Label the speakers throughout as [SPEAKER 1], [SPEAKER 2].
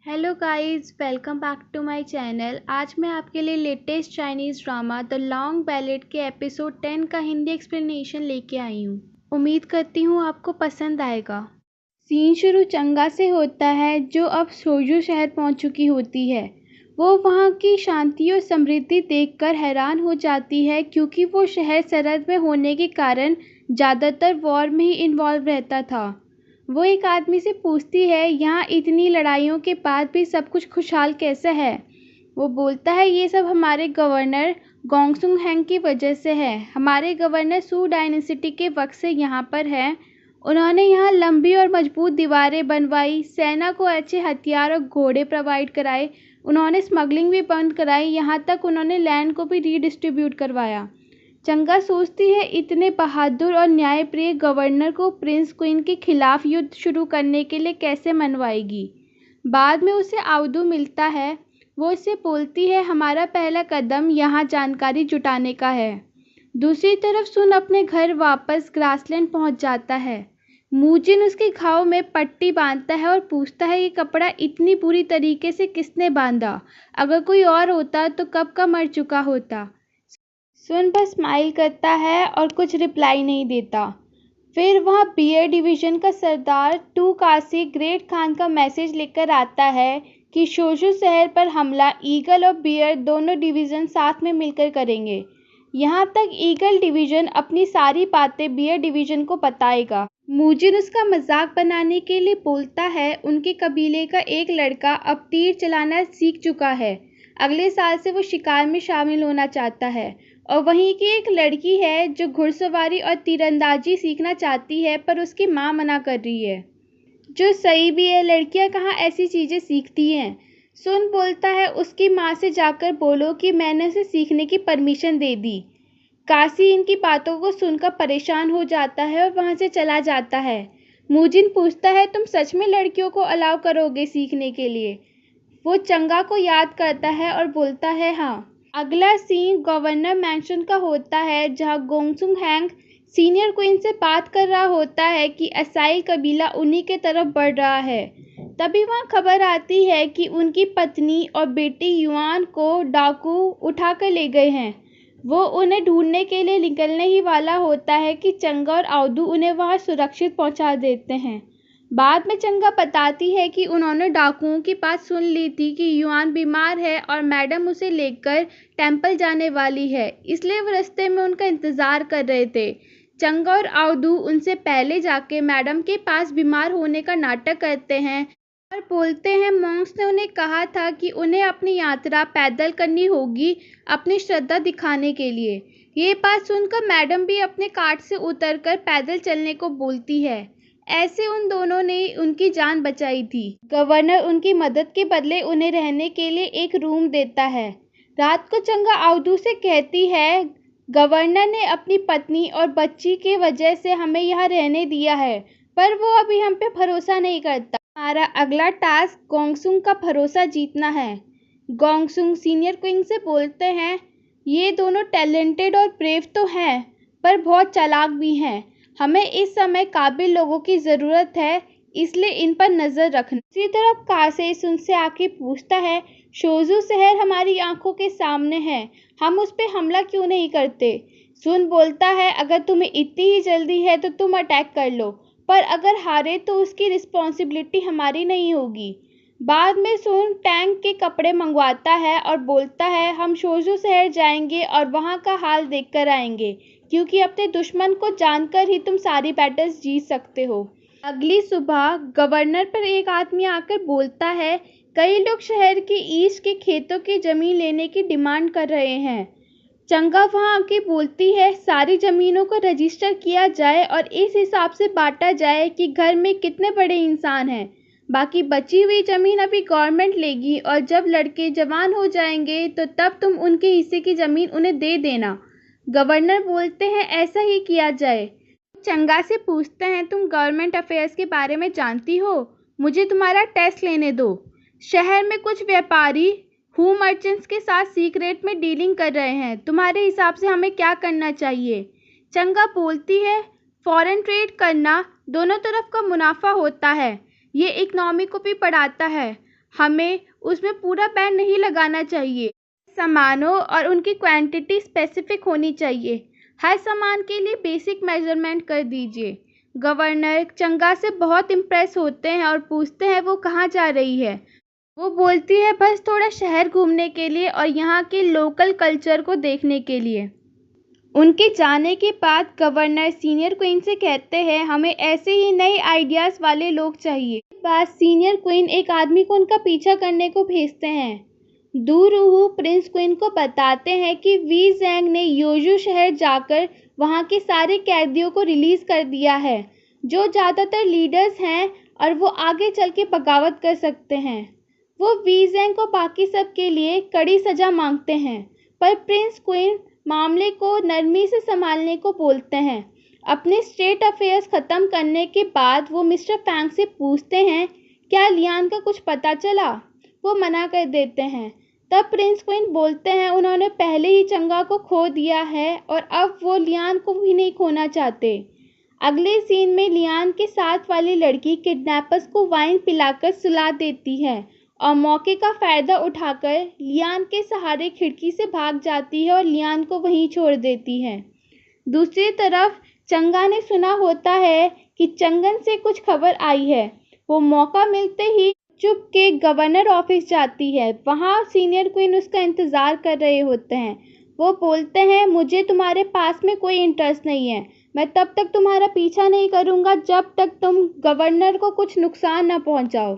[SPEAKER 1] Hello guys, welcome back to my channel. आज मैं आपके लिए latest Chinese drama the long ballet के एपिसोड 10 का हिंदी एक्सप्लेनेशन लेके आई हूँ। उम्मीद करती हूँ आपको पसंद आएगा। सीन शुरू चंगा से होता है, जो अब सोजू शहर पहुँच चुकी होती है। वो वहाँ की शांति और समृद्धि देखकर हैरान हो जाती है, क्योंकि वो शहर सरहद में होने के कारण ज़्यादातर वॉर में ही इन्वॉल्व रहता था। वो एक आदमी से पूछती है, यहाँ इतनी लड़ाइयों के बाद भी सब कुछ खुशहाल कैसे है। वो बोलता है, ये सब हमारे गवर्नर गोंगसुंग हैंग की वजह से है। हमारे गवर्नर सू डायनेसिटी के वक्त से यहाँ पर है। उन्होंने यहाँ लंबी और मजबूत दीवारें बनवाई, सेना को अच्छे हथियार और घोड़े प्रोवाइड कराए। उन्होंने स्मगलिंग भी बंद कराई, यहाँ तक उन्होंने लैंड को भी रीडिस्ट्रीब्यूट करवाया। चंगा सोचती है, इतने बहादुर और न्यायप्रिय गवर्नर को प्रिंस क्वीन के खिलाफ युद्ध शुरू करने के लिए कैसे मनवाएगी। बाद में उसे आउदू मिलता है। वो इससे बोलती है, हमारा पहला कदम यहाँ जानकारी जुटाने का है। दूसरी तरफ सुन अपने घर वापस ग्रासलैंड पहुँच जाता है। मूजिन उसके घाव में पट्टी बांधता है और पूछता है, ये कपड़ा इतनी बुरी तरीके से किसने बांधा। अगर कोई और होता तो कब का मर चुका होता। सुन बस स्माइल करता है और कुछ रिप्लाई नहीं देता। फिर वहाँ बियर डिवीज़न का सरदार टू कासी ग्रेट खान का मैसेज लेकर आता है कि शोशु शहर पर हमला ईगल और बियर दोनों डिवीज़न साथ में मिलकर करेंगे। यहाँ तक ईगल डिवीज़न अपनी सारी बातें बियर डिवीज़न को बताएगा। मूजिन उसका मजाक बनाने के लिए बोलता है, उनके कबीले का एक लड़का अब तीर चलाना सीख चुका है। अगले साल से वो शिकार में शामिल होना चाहता है। और वहीं की एक लड़की है जो घुड़सवारी और तीरंदाजी सीखना चाहती है, पर उसकी माँ मना कर रही है। जो सही भी है, लड़कियां कहाँ ऐसी चीज़ें सीखती हैं। सुन बोलता है, उसकी माँ से जाकर बोलो कि मैंने उसे सीखने की परमिशन दे दी। काशी इनकी बातों को सुनकर परेशान हो जाता है और वहाँ से चला जाता है। मूजिन पूछता है, तुम सच में लड़कियों को अलाउ करोगे सीखने के लिए। वो चंगा को याद करता है और बोलता है, हाँ। अगला सीन गवर्नर मैंशन का होता है, जहां गोंगसुंग हैंग सीनियर क्वीन से बात कर रहा होता है कि असाई कबीला उन्हीं के तरफ बढ़ रहा है। तभी वहां खबर आती है कि उनकी पत्नी और बेटी युआन को डाकू उठा कर ले गए हैं। वो उन्हें ढूंढने के लिए निकलने ही वाला होता है कि चंगा और आउदू उन्हें वहां सुरक्षित पहुंचा देते हैं। बाद में चंगा बताती है कि उन्होंने डाकुओं की बात सुन ली थी कि युआन बीमार है और मैडम उसे लेकर टेंपल जाने वाली है, इसलिए वो रास्ते में उनका इंतज़ार कर रहे थे। चंगा और आउदू उनसे पहले जाके मैडम के पास बीमार होने का नाटक करते हैं और बोलते हैं, मॉन्क्स ने उन्हें कहा था कि उन्हें अपनी यात्रा पैदल करनी होगी अपनी श्रद्धा दिखाने के लिए। ये बात सुनकर मैडम भी अपने कार्ट से उतरकर पैदल चलने को बोलती है। ऐसे उन दोनों ने उनकी जान बचाई थी। गवर्नर उनकी मदद के बदले उन्हें रहने के लिए एक रूम देता है। रात को चंगा आउदू से कहती है, गवर्नर ने अपनी पत्नी और बच्ची की वजह से हमें यहाँ रहने दिया है, पर वो अभी हम पे भरोसा नहीं करता। हमारा अगला टास्क गोंगसुंग का भरोसा जीतना है। गोंगसुंग सीनियर क्वीन से बोलते हैं, ये दोनों टैलेंटेड और ब्रेव तो हैं, पर बहुत चालाक भी हैं। हमें इस समय काबिल लोगों की ज़रूरत है, इसलिए इन पर नज़र रखना। दूसरी तरफ कासेस उनसे आके पूछता है, शोजू शहर हमारी आंखों के सामने है, हम उस पर हमला क्यों नहीं करते। सुन बोलता है, अगर तुम्हें इतनी ही जल्दी है तो तुम अटैक कर लो, पर अगर हारे तो उसकी रिस्पॉन्सिबिलिटी हमारी नहीं होगी। बाद में सुन टैंक के कपड़े मंगवाता है और बोलता है, हम शोजू शहर जाएंगे और वहाँ का हाल देख कर आएंगे, क्योंकि अपने दुश्मन को जानकर ही तुम सारी बैटल्स जीत सकते हो। अगली सुबह गवर्नर पर एक आदमी आकर बोलता है, कई लोग शहर के ईस्ट के खेतों की ज़मीन लेने की डिमांड कर रहे हैं। चंगा वहाँ आके बोलती है, सारी ज़मीनों को रजिस्टर किया जाए और इस हिसाब से बांटा जाए कि घर में कितने बड़े इंसान हैं। बाकी बची हुई ज़मीन अभी गवर्नमेंट लेगी और जब लड़के जवान हो जाएंगे तो तब तुम उनके हिस्से की ज़मीन उन्हें दे देना। गवर्नर बोलते हैं, ऐसा ही किया जाए। चंगा से पूछते हैं, तुम गवर्नमेंट अफेयर्स के बारे में जानती हो, मुझे तुम्हारा टेस्ट लेने दो। शहर में कुछ व्यापारी हु मर्चेंट्स के साथ सीक्रेट में डीलिंग कर रहे हैं, तुम्हारे हिसाब से हमें क्या करना चाहिए। चंगा बोलती है, फॉरेन ट्रेड करना दोनों तरफ का मुनाफा होता है, ये इकनॉमी को भी बढ़ाता है। हमें उसमें पूरा बैन नहीं लगाना चाहिए। सामानों और उनकी क्वांटिटी स्पेसिफिक होनी चाहिए। हर सामान के लिए बेसिक मेजरमेंट कर दीजिए। गवर्नर चंगा से बहुत इम्प्रेस होते हैं और पूछते हैं वो कहाँ जा रही है। वो बोलती है बस थोड़ा शहर घूमने के लिए और यहाँ के लोकल कल्चर को देखने के लिए। उनके जाने के बाद गवर्नर सीनियर क्वीन से कहते हैं हमें ऐसे ही नए आइडियाज़ वाले लोग चाहिए। बाद सीनियर क्वीन एक आदमी को उनका पीछा करने को भेजते हैं। दूरूहू प्रिंस क्वीन को बताते हैं कि वी ज़ैंग ने योजू शहर जाकर वहाँ के सारे कैदियों को रिलीज़ कर दिया है जो ज़्यादातर लीडर्स हैं और वो आगे चल के बगावत कर सकते हैं। वो वी ज़ैंग को बाकी सब के लिए कड़ी सज़ा मांगते हैं पर प्रिंस क्वीन मामले को नरमी से संभालने को बोलते हैं। अपने स्टेट अफेयर्स ख़त्म करने के बाद वो मिस्टर फैंग से पूछते हैं क्या लियान का कुछ पता चला। वो मना कर देते हैं। तब प्रिंस क्वीन बोलते हैं उन्होंने पहले ही चंगा को खो दिया है और अब वो लियान को भी नहीं खोना चाहते। अगले सीन में लियान के साथ वाली लड़की किडनैपर्स को वाइन पिलाकर सुला देती है और मौके का फ़ायदा उठाकर लियान के सहारे खिड़की से भाग जाती है और लियान को वहीं छोड़ देती है। दूसरी तरफ चंगा ने सुना होता है कि चंगन से कुछ खबर आई है। वो मौका मिलते ही चुप के गवर्नर ऑफिस जाती है। वहाँ सीनियर क्वीन उसका इंतज़ार कर रहे होते हैं। वो बोलते हैं मुझे तुम्हारे पास में कोई इंटरेस्ट नहीं है। मैं तब तक तुम्हारा पीछा नहीं करूँगा जब तक तुम गवर्नर को कुछ नुकसान न पहुँचाओ।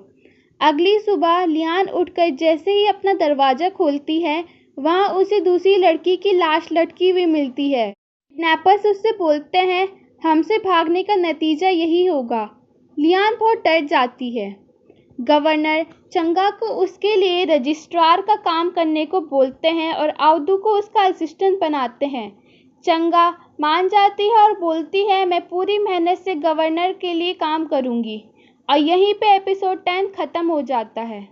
[SPEAKER 1] अगली सुबह लियान उठकर जैसे ही अपना दरवाज़ा खोलती है वहाँ उसे दूसरी लड़की की लाश लटकी हुई मिलती है। किडनैपर्स उससे बोलते हैं हमसे भागने का नतीजा यही होगा। लियान बहुत डर जाती है। गवर्नर चंगा को उसके लिए रजिस्ट्रार का काम करने को बोलते हैं और आउदू को उसका असिस्टेंट बनाते हैं। चंगा मान जाती है और बोलती है मैं पूरी मेहनत से गवर्नर के लिए काम करूँगी। और यहीं पे एपिसोड 10 ख़त्म हो जाता है।